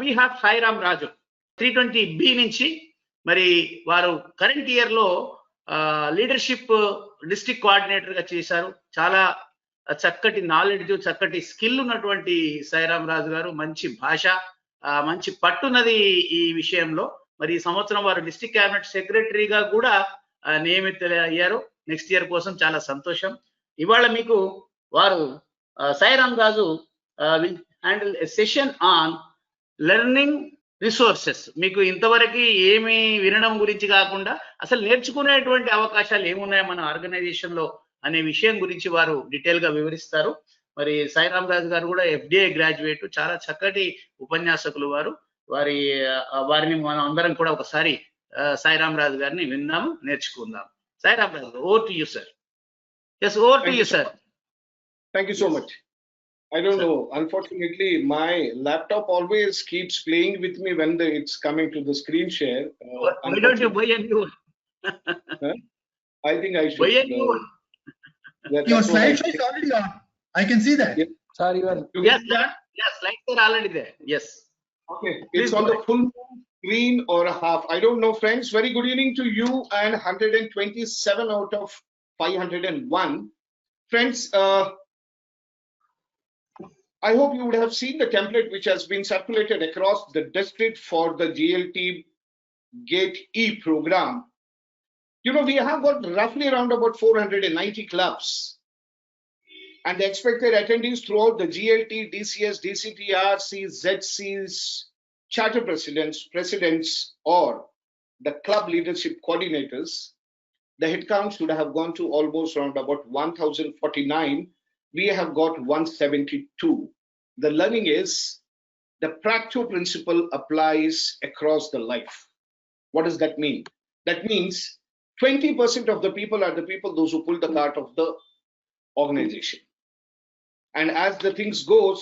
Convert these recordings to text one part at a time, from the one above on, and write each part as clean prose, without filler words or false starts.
we have Sairam Raj 320B నుంచి మరి వారు కరెంట్ ఇయర్ లో లీడర్షిప్ డిస్ట్రిక్ట్ కోఆర్డినేటర్ గా చేశారు. చాలా చక్కటి నాలెడ్జ్, చక్కటి స్కిల్ ఉన్నటువంటి సైరాం రాజు గారు, మంచి భాష, మంచి పట్టున్నది ఈ విషయంలో. మరి ఈ సంవత్సరం వారు డిస్ట్రిక్ట్ క్యాబినెట్ సెక్రటరీగా కూడా నియమితులయ్యారు. నెక్స్ట్ ఇయర్ కోసం చాలా సంతోషం. ఇవాళ మీకు వారు Sairam Raju will handle a session on learning resources. మీకు ఇంతవరకు ఏమి వినడం గురించి కాకుండా అసలు నేర్చుకునేటువంటి అవకాశాలు ఏమున్నాయి మన ఆర్గనైజేషన్ లో అనే విషయం గురించి వారు డీటెయిల్ గా వివరిస్తారు. మరి సైరాం రాజు గారు కూడా FDA గ్రాడ్యుయేట్, చాలా చక్కటి ఉపన్యాసకులు వారు. వారిని మనం అందరం కూడా ఒకసారి సైరాం రాజు గారిని విందాము, నేర్చుకుందాం. Sairam Raju, over to you sir. Yes, over to you, sir. Thank you so much. I don't know. Unfortunately, my laptop always keeps playing with me when it's coming to the screen share. Why don't you buy a new one? I think I should. Buy a new one. Your slideshow is already on. I can see that. Yes. Sorry, Yes, sir. Yes, slides are already there. Yes. Okay. It's on the full screen or a half. I don't know, friends. Very good evening to you and 127 out of 501. Friends, I hope you would have seen the template which has been circulated across the district for the GLT Gate E program. You know, we have got roughly around about 490 clubs, and the expected attendees throughout the GLT, DCS, DCTRCs, ZCs, charter presidents, or the club leadership coordinators. The head count should have gone to almost around about 1049. We have got 172. The learning is the Practo principle applies across the life. What does that mean? That means 20% of the people are the people, those who pull the cart of the organization. And as the things goes,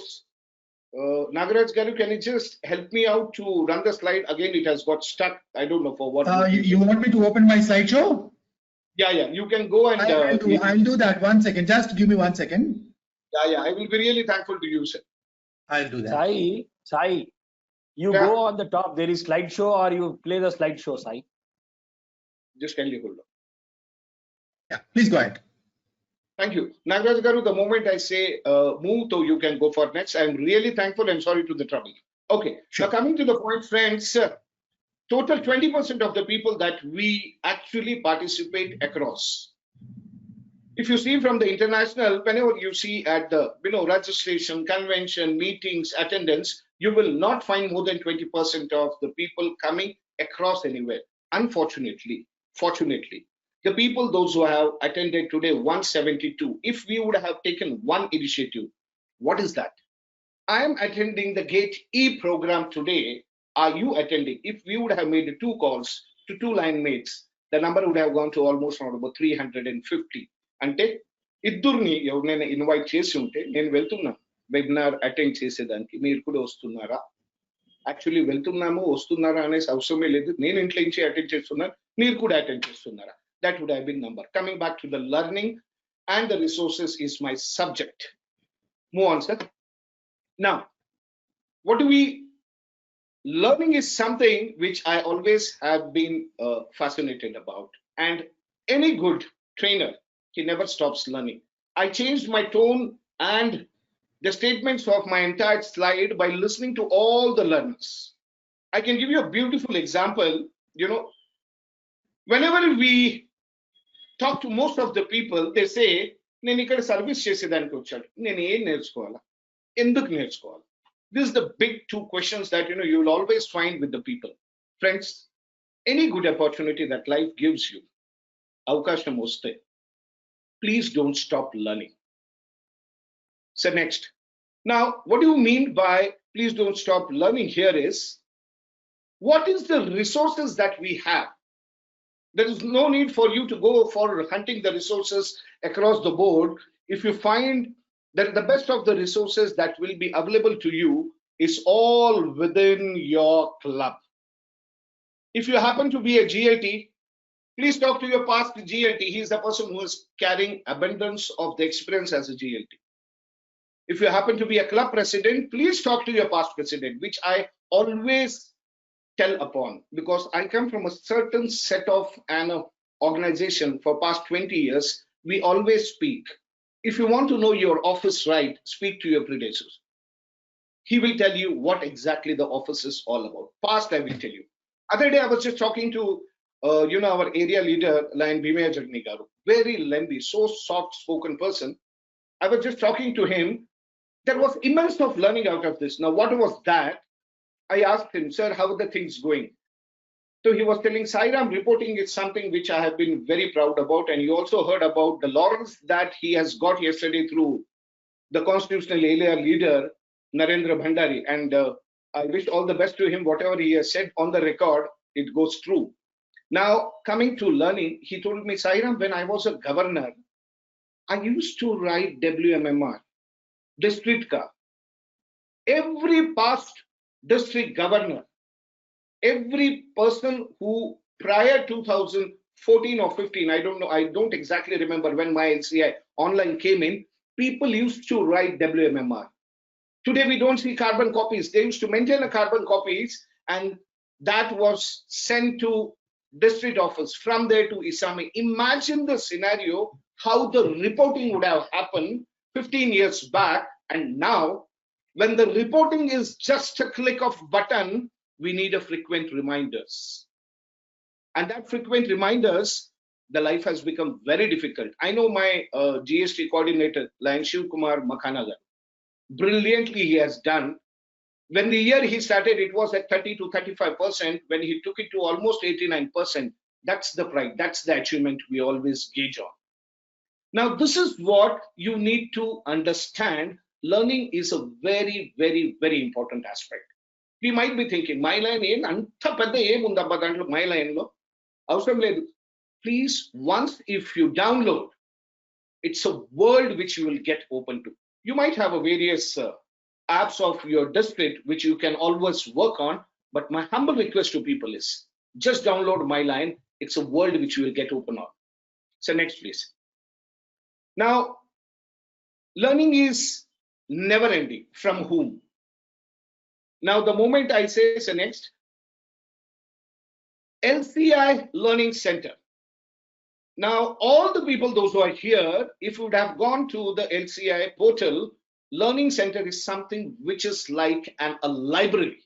Nagaraj Garu, can you just help me out to run the slide? Again, it has got stuck. I don't know for what. You want me to open my slideshow? Yeah, you can go and I'll do that. 1 second. Just give me 1 second. Yeah. I will be really thankful to you, sir. I'll do that. Sai, you go on the top. There is slideshow, or you play the slideshow, Sai. Just kindly hold on. Yeah, please go ahead. Thank you. Nagaraj Garu, the moment I say move, so you can go for next. I'm really thankful and sorry to the trouble. Okay, sure. Now coming to the point, friends, total 20% of the people that we actually participate across. If you see from the international, whenever you see at the registration, convention, meetings, attendance, you will not find more than 20% of the people coming across anywhere. Unfortunately, fortunately, the people, those who have attended today, 172. If we would have taken one initiative, what is that? I am attending the Gate E program today. Are you attending? If we would have made 2 calls to 2 line mates, the number would have gone to almost around about 350. Ante iddurni evarnaina invite chesi unte nenu veltunna webinar attend chesedaniki meer kuda vastunara. Actually veltunnamo vastunnara ane avasarame ledhu. Nenu intlo inchi attend chestunnanu, meer kuda attend chestunnara. That would have been number. Coming back to the learning and the resources is my subject. Move on, sir. Now, what do we? Learning is something which I always have been fascinated about, and any good trainer, he never stops learning. I changed my tone and the statements of my entire slide by listening to all the learners. I can give you a beautiful example. You know, whenever we talk to most of the people, they say, "Nenu ikkada service chesedaniki vachadu, nenu em nerchukovala, enduku nerchukovala." This is the big 2 questions that you will always find with the people. Friends, any good opportunity that life gives you, avakasham vaste, please don't stop learning. So next. Now, what do you mean by please don't stop learning here is, what is the resources that we have? There is no need for you to go for hunting the resources across the board. If you find that the best of the resources that will be available to you is all within your club. If you happen to be a GLT, please talk to your past GLT. He is the person who is carrying abundance of the experience as a GLT. If you happen to be a club president, please talk to your past president, which I always tell upon, because I come from a certain set of an organization for past 20 years. We always speak. If you want to know your office right, speak to your predecessors. He will tell you what exactly the office is all about. Past, I will tell you. Other day, I was just talking to, our area leader, Lion Bhimaya Jagni Garu, very lengthy, so soft-spoken person. I was just talking to him. There was immense of learning out of this. Now, what was that? I asked him, sir, how are the things going? So he was telling, Sairam, reporting is something which I have been very proud about. And you also heard about the laurels that he has got yesterday through the constitutional area leader, Narendra Bhandari. And I wish all the best to him. Whatever he has said on the record, it goes true. Now, coming to learning, he told me, Sairam, when I was a governor, I used to write WMMR, district ka. Every past district governor, every person who prior 2014 or 15, I don't know, I don't exactly remember when my LCI online came in, people used to write WMMR. Today, we don't see carbon copies. They used to maintain a carbon copies, and that was sent to district office, from there to Isami. Imagine the scenario, how the reporting would have happened 15 years back, and now when the reporting is just a click of button, we need a frequent reminders. And that frequent reminders, the life has become very difficult. I know my GST coordinator, Lion Shiv Kumar Makhanagar, brilliantly he has done. When the year he started, it was at 30 to 35%. When he took it to almost 89%, that's the pride, that's the achievement we always gauge on. Now, this is what you need to understand. Learning is a very, very, very important aspect. We might be thinking, my line in anta pedda em undabba dantlo my line lo avasaram ledu. Please, once if you download, it's a world which you will get open to. You might have a various apps of your district which you can always work on, but my humble request to people is just download my line. It's a world which you will get open on. So next, please. Now, learning is never ending. From whom? Now, the moment I say, so next, LCI Learning Center. Now, all the people, those who are here, if you would have gone to the LCI portal, Learning Center is something which is like a library.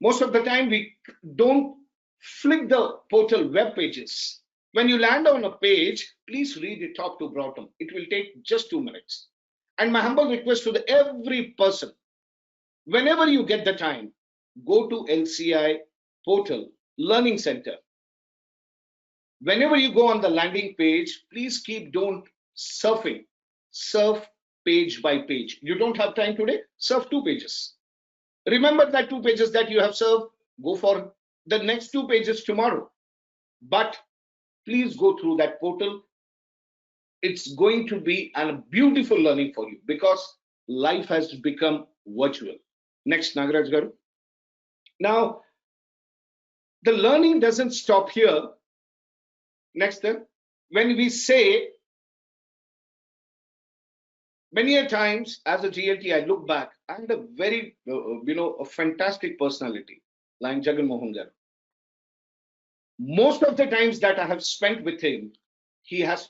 Most of the time, we don't flick the portal web pages. When you land on a page, please read it top to bottom. It will take just 2 minutes. And my humble request to every person, whenever you get the time, go to LCI portal, Learning Center. Whenever you go on the landing page, please don't surfing, surf page by page. You don't have time today, surf 2 pages. Remember that 2 pages that you have surfed, go for the next 2 pages tomorrow. But please go through that portal. It's going to be a beautiful learning for you because life has become virtual. Next, Nagaraj Garu. Now, the learning doesn't stop here. Next, when we say, many a times as a GLT, I look back, I had a very, a fantastic personality, like Jagan Mohan Garu. Most of the times that I have spent with him, he has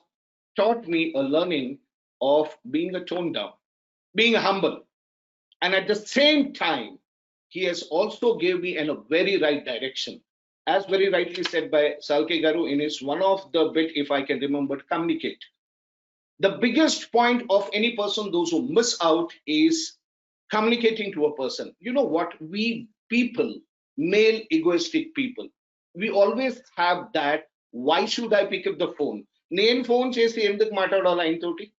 taught me a learning of being a toned down, being humble. And at the same time, he has also gave me in a very right direction. As very rightly said by Salke Garu in his one of the bit, if I can remember, communicate. The biggest point of any person, those who miss out, is communicating to a person. You know what? We people, male egoistic people, we always have that. Why should I pick up the phone? Name phone chesi enduku maatladala ayintoti.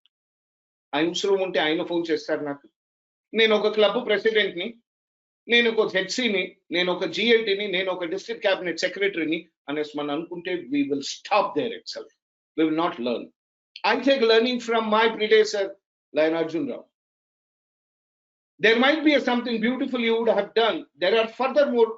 Ayusram unte ayina phone chestaru naku. Nenu oka club president ni, nenu oka HC ni, nenu oka GLT ni, nenu oka district cabinet secretary ni, anes man anukunte we will stop there itself. We will not learn. I take learning from my predecessor, Lion Arjun Rao. There might be something beautiful you would have done. There are furthermore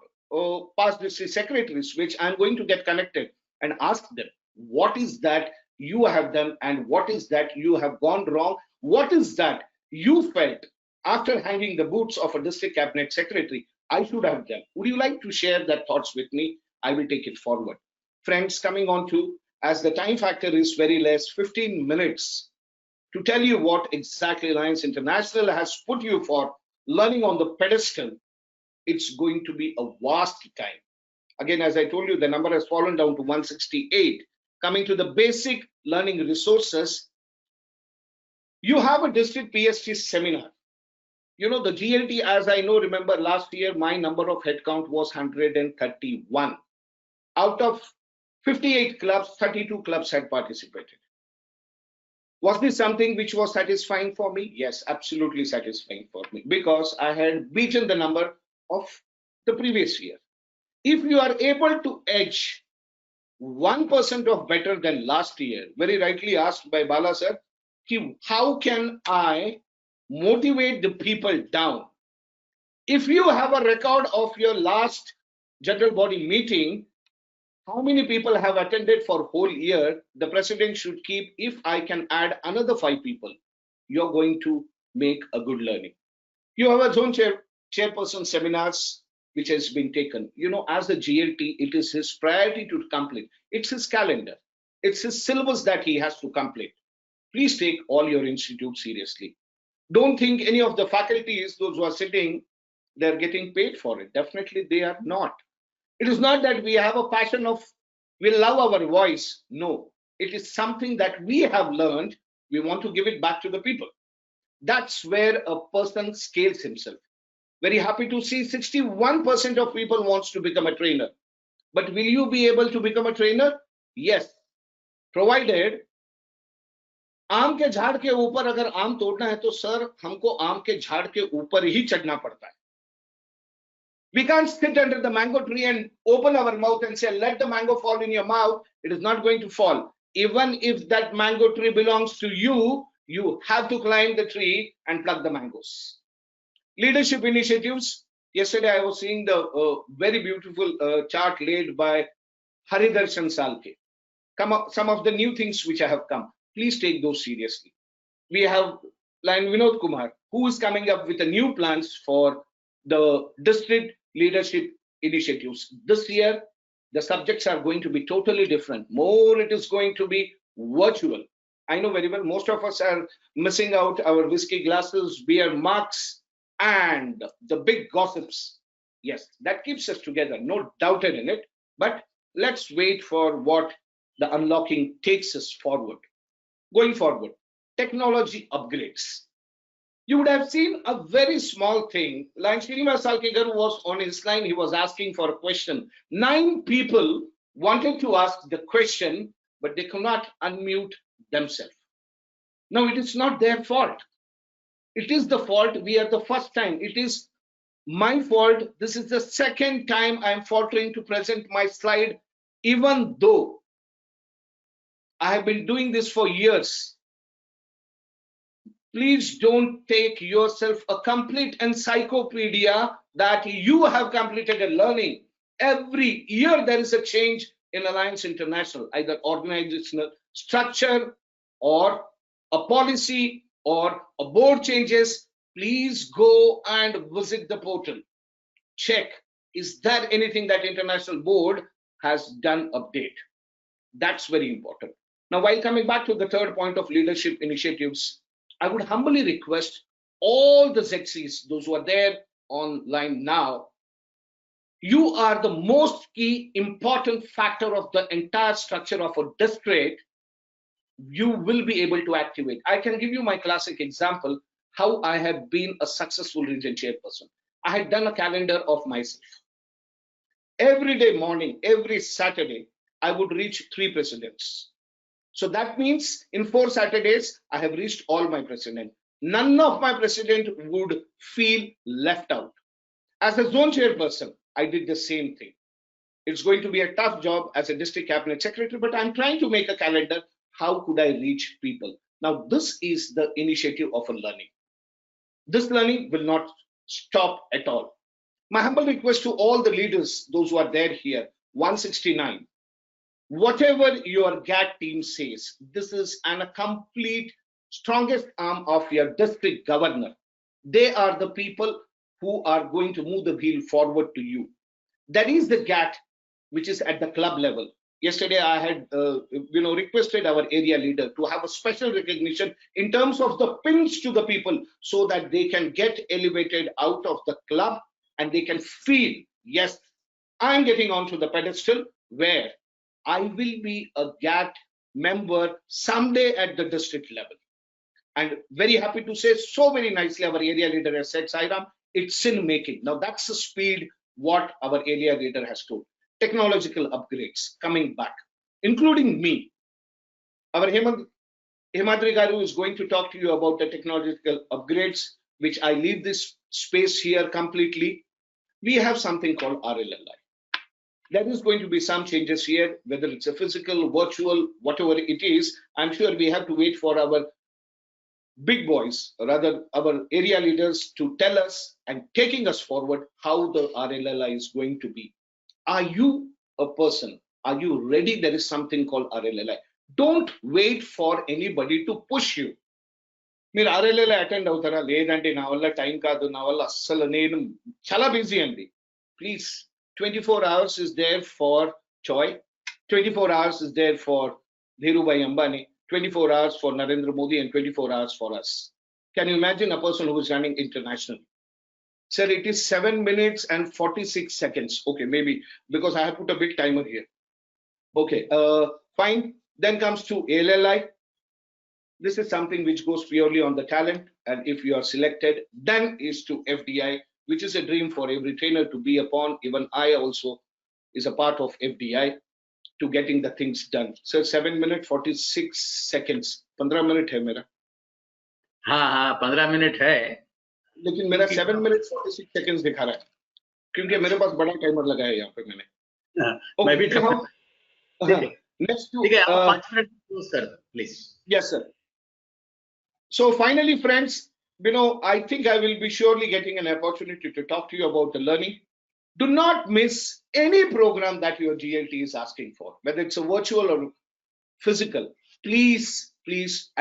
past district secretaries, which I'm going to get connected and ask them, what is that you have done and what is that you have gone wrong? What is that you felt after hanging the boots of a district cabinet secretary, I should have done. Would you like to share that thoughts with me? I will take it forward. Friends, coming on to, as the time factor is very less, 15 minutes to tell you what exactly Alliance International has put you for learning on the pedestal. It's going to be a vast time. Again, as I told you, the number has fallen down to 168. Coming to the basic learning resources, you have a district PST seminar. You know, the GLT, as I know, remember last year, my number of headcount was 131. Out of 58 clubs, 32 clubs had participated. Was this something which was satisfying for me? Yes, absolutely satisfying for me, because I had beaten the number of the previous year. If you are able to edge 1% of better than last year, very rightly asked by Bala sir, how can I motivate the people down? If you have a record of your last general body meeting, how many people have attended for whole year, the president should keep, if I can add another 5 people, you're going to make a good learning. You have a zone chairperson seminars, which has been taken. You know, as the GLT, it is his priority to complete. It's his calendar. It's his syllabus that he has to complete. Please take all your institutes seriously. Don't think any of the faculties, those who are sitting, they're getting paid for it. Definitely they are not. It is not that we have a passion of, we love our voice. No, it is something that we have learned. We want to give it back to the people. That's where a person scales himself. Very happy to see 61% of people wants to become a trainer. But will you be able to become a trainer? Yes, provided आम के झाड़ के ऊपर अगर आम तोड़ना है तो सर हमको आम के झाड़ के ऊपर ही चढ़ना पड़ता है. We can't sit under the mango tree and open our mouth and say, let the mango fall in your mouth. It is not going to fall. Even if that mango tree belongs to you, you have to climb the tree and pluck the mangoes. Leadership initiatives. Yesterday, I was seeing the very beautiful chart laid by Haridarshan Salke. Some of the new things which have come. Please take those seriously. We have Lion Vinod Kumar, who is coming up with the new plans for the district leadership initiatives. This year, the subjects are going to be totally different. More, it is going to be virtual. I know very well, most of us are missing out our whiskey glasses, beer mugs, and the big gossips. Yes, that keeps us together, no doubt in it. But let's wait for what the unlocking takes us forward. Going forward, technology upgrades. You would have seen a very small thing. Like Srinivas Salkegar was on his line, he was asking for a question. 9 people wanted to ask the question, but they could not unmute themselves. Now, it is not their fault. It is the fault. We are the first time. It is my fault. This is the second time I am faltering to present my slide, even though I have been doing this for years. Please don't take yourself a complete encyclopedia that you have completed a learning. Every year there is a change in Alliance International, either organizational structure or a policy or a board changes. Please go and visit the portal. Check, is there anything that International Board has done update? That's very important. Now, while coming back to the third point of leadership initiatives, I would humbly request all the ZCs, those who are there online now, you are the most key important factor of the entire structure of a district. You will be able to activate. I can give you my classic example, how I have been a successful region chairperson. I had done a calendar of myself. Every day morning, every Saturday, I would reach 3 presidents. So that means in 4 Saturdays, I have reached all my presidents. None of my president would feel left out. As a zone chairperson, I did the same thing. It's going to be a tough job as a district cabinet secretary, but I'm trying to make a calendar. How could I reach people? Now, this is the initiative of a learning. This learning will not stop at all. My humble request to all the leaders, those who are there here, 169, whatever your GAT team says, this is a complete strongest arm of your district governor. They are the people who are going to move the wheel forward to you. That is the gap which is at the club level. Yesterday, I had requested our area leader to have a special recognition in terms of the pins to the people so that they can get elevated out of the club and they can feel, yes, I'm getting onto the pedestal where I will be a GAT member someday at the district level. And very happy to say, so very nicely, our area leader has said, Sairam, it's in making. Now that's the speed what our area leader has told. Technological upgrades coming back, including me. Our Himadri Garu is going to talk to you about the technological upgrades, which I leave this space here completely. We have something called RLLI. There is going to be some changes here, whether it's a physical, virtual, whatever it is. I'm sure we have to wait for our big boys, or rather our area leaders, to tell us and taking us forward how the RLLI is going to be. Are you a person? Are you ready? There is something called RLLI. Don't wait for anybody to push you. మీరు RLLI attend అవుతారా? లేదండి, నా వల్ల time కాదు, నా వల్ల అస్సలు నేను చాలా బిజీ అండి. Please, 24 hours is there for Choi, 24 hours is there for Dhirubhai Ambani, 24 hours for Narendra Modi, and 24 hours for us. Can you imagine a person who is running internationally? Sir, it is 7 minutes and 46 seconds. Okay, maybe because I have put a big timer here. Okay, fine. Then comes to ALLI. This is something which goes purely on the talent. And if you are selected, then is to FDI, which is a dream for every trainer to be upon. Even I also is a part of FDI to getting the things done. So 7 minutes 46 seconds. 15 minutes hai mera. हाँ 15 minute है, लेकिन मेरा 7 minutes 46 seconds दिखा रहा है क्योंकि मेरे पास बड़ा टाइमर लगा है यहाँ पे मैंने. मैं भी Next to ठीक है, आप 5 मिनट क्लोज कर please. yes sir. So finally, friends, I think I will be surely getting an opportunity to talk to you about the learning. Do not miss any program that your GLT is asking for, whether it's a virtual or physical. Please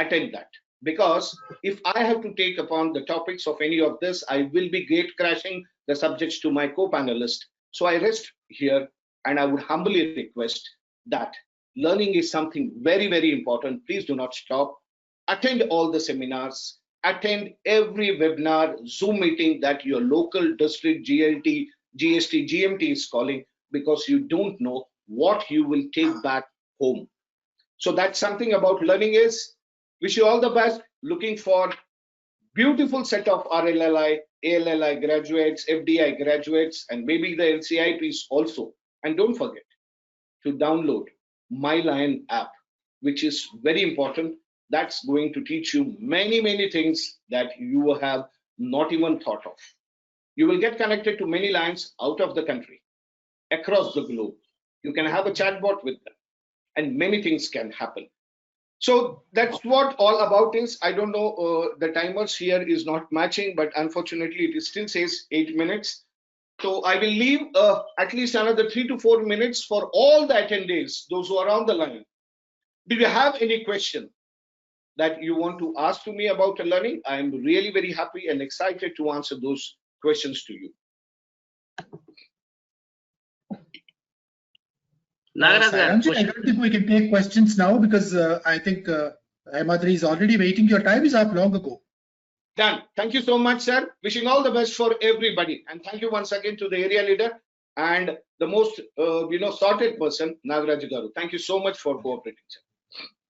attend that, because if I have to take upon the topics of any of this, I will be gate crashing the subjects to my co-panelist. So I rest here, and I would humbly request that learning is something very, very important. Please do not stop. Attend all the seminars, attend every webinar, Zoom meeting that your local district GLT, GST, GMT is calling, because you don't know what you will take back home. So that's something about learning is. Wish you all the best. Looking for beautiful set of RLLI, ALLI graduates, FDI graduates, and maybe the LCIPs also. And don't forget to download My Lion app, which is very important. That's going to teach you many, many things that you have not even thought of. You will get connected to many lions out of the country, across the globe. You can have a chatbot with them, and many things can happen. So that's what all about is. I don't know, the timers here is not matching, but unfortunately it still says 8 minutes. So I will leave at least another 3 to 4 minutes for all the attendees, those who are on the line. Do you have any question that you want to ask to me about the learning? I am really very happy and excited to answer those questions to you. Nagaraj, Sairamji, I don't think we can take questions now, because I think Himadri is already waiting. Your time is up long ago. Done. Thank you so much, sir. Wishing all the best for everybody. And thank you once again to the area leader and the most sorted person, Nagaraj Garu. Thank you so much for cooperating, sir.